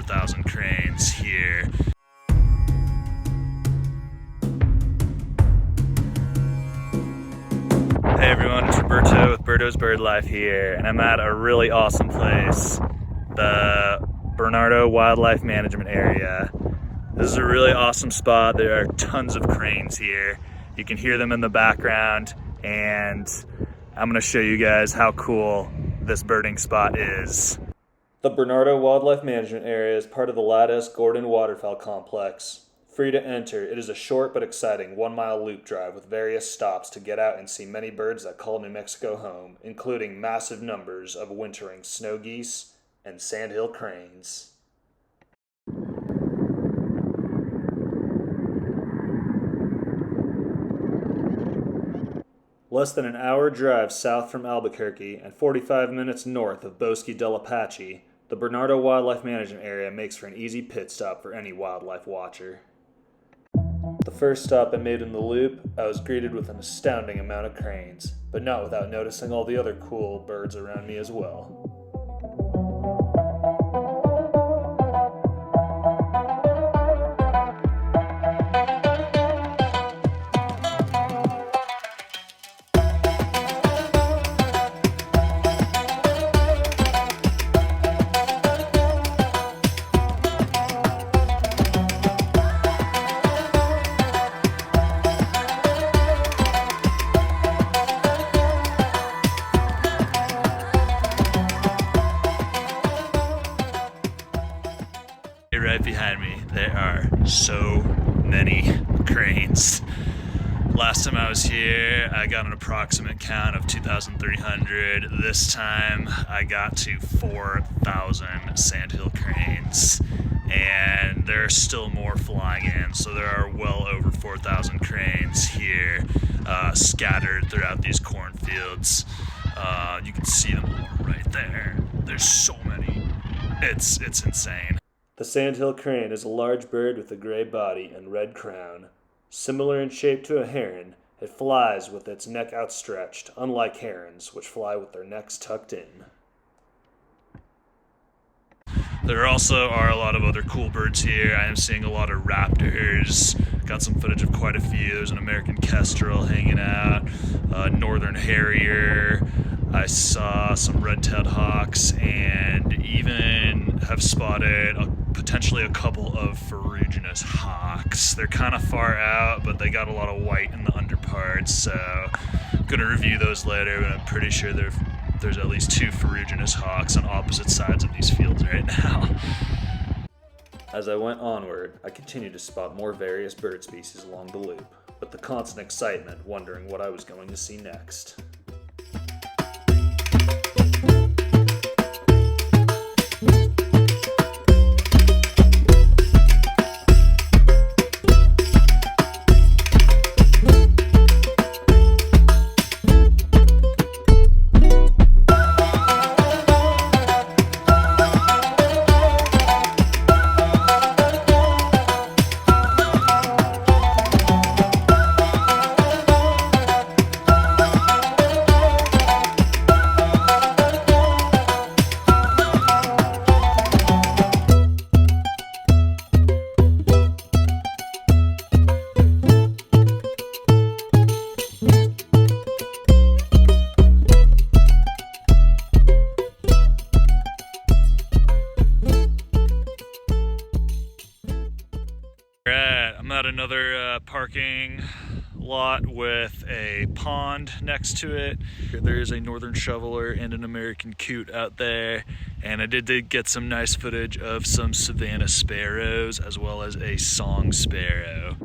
4,000 cranes here. Hey everyone, it's Roberto with Berto's Bird Life here, and I'm at a really awesome place, the Bernardo Wildlife Management Area. This is a really awesome spot. There are tons of cranes here. You can hear them in the background, and I'm going to show you guys how cool this birding spot is. The Bernardo Wildlife Management Area is part of the Lattice-Gordon Waterfowl Complex. Free to enter, it is a short but exciting 1-mile loop drive with various stops to get out and see many birds that call New Mexico home, including massive numbers of wintering snow geese and sandhill cranes. Less than an hour drive south from Albuquerque and 45 minutes north of Bosque del Apache, the Bernardo Wildlife Management Area makes for an easy pit stop for any wildlife watcher. The first stop I made in the loop, I was greeted with an astounding amount of cranes, but not without noticing all the other cool birds around me as well. Right behind me, there are so many cranes. Last time I was here, I got an approximate count of 2,300. This time, I got to 4,000 sandhill cranes, and there are still more flying in, so there are well over 4,000 cranes here, scattered throughout these cornfields. You can see them all right there. There's so many. It's insane. The sandhill crane is a large bird with a gray body and red crown. Similar in shape to a heron, it flies with its neck outstretched, unlike herons, which fly with their necks tucked in. There also are a lot of other cool birds here. I am seeing a lot of raptors. Got some footage of quite a few. There's an American kestrel hanging out, northern harrier. I saw some red-tailed hawks, and even have spotted potentially a couple of ferruginous hawks. They're kind of far out, but they got a lot of white in the underparts, so I'm going to review those later, but I'm pretty sure there's at least 2 ferruginous hawks on opposite sides of these fields right now. As I went onward, I continued to spot more various bird species along the loop, with the constant excitement wondering what I was going to see next. I'm at another parking lot with a pond next to it. There is a northern shoveler and an American coot out there, and I did get some nice footage of some savanna sparrows as well as a song sparrow.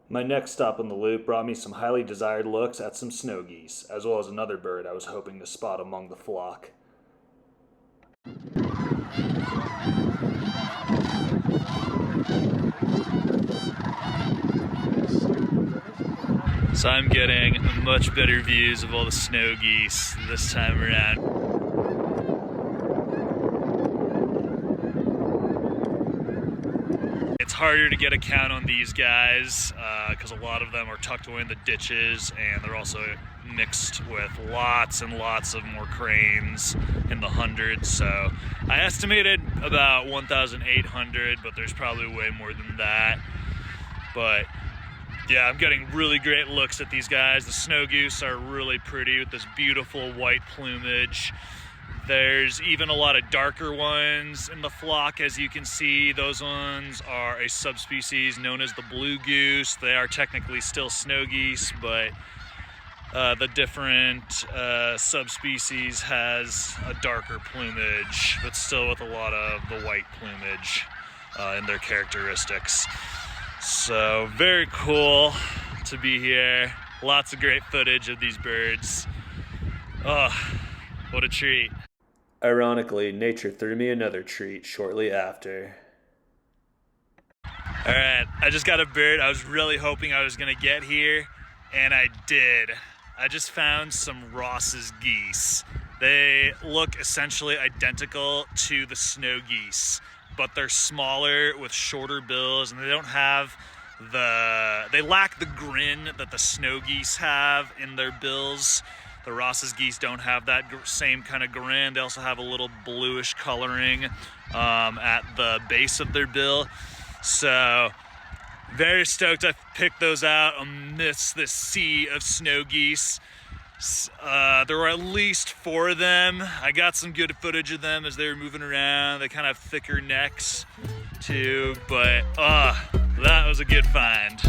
My next stop on the loop brought me some highly desired looks at some snow geese, as well as another bird I was hoping to spot among the flock. So I'm getting much better views of all the snow geese this time around. It's harder to get a count on these guys because a lot of them are tucked away in the ditches, and they're also mixed with lots and lots of more cranes in the hundreds. So I estimated about 1,800, but there's probably way more than that. But yeah, I'm getting really great looks at these guys. The snow goose are really pretty with this beautiful white plumage. There's even a lot of darker ones in the flock, as you can see. Those ones are a subspecies known as the blue goose. They are technically still snow geese, but the different subspecies has a darker plumage, but still with a lot of the white plumage in their characteristics. So very cool to be here. Lots of great footage of these birds. Oh, what a treat. Ironically, nature threw me another treat shortly after. All right, I just got a bird I was really hoping I was gonna get here, and I did. I just found some Ross's geese. They look essentially identical to the snow geese, but they're smaller with shorter bills, and they don't have they lack the grin that the snow geese have in their bills. The Ross's geese don't have that same kind of grin. They also have a little bluish coloring at the base of their bill. So very stoked I picked those out amidst this sea of snow geese. There were at least 4 of them. I got some good footage of them as they were moving around. They kind of have thicker necks too, but that was a good find.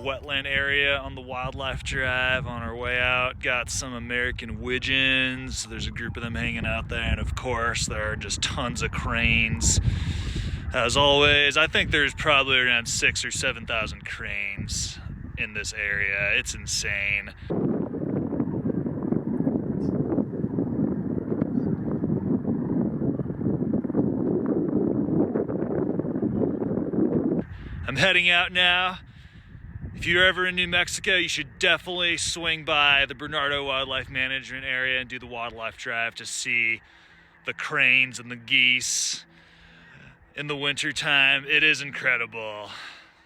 Wetland area on the wildlife drive on our way out. Got some American widgeons. There's a group of them hanging out there, and of course there are just tons of cranes. As always, I think there's probably around 6,000 or 7,000 cranes in this area. It's insane. I'm heading out now. If you're ever in New Mexico, you should definitely swing by the Bernardo Wildlife Management Area and do the wildlife drive to see the cranes and the geese in the winter time. It is incredible.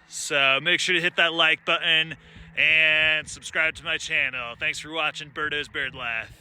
So make sure to hit that like button and subscribe to my channel. Thanks for watching Birdo's Bird Life.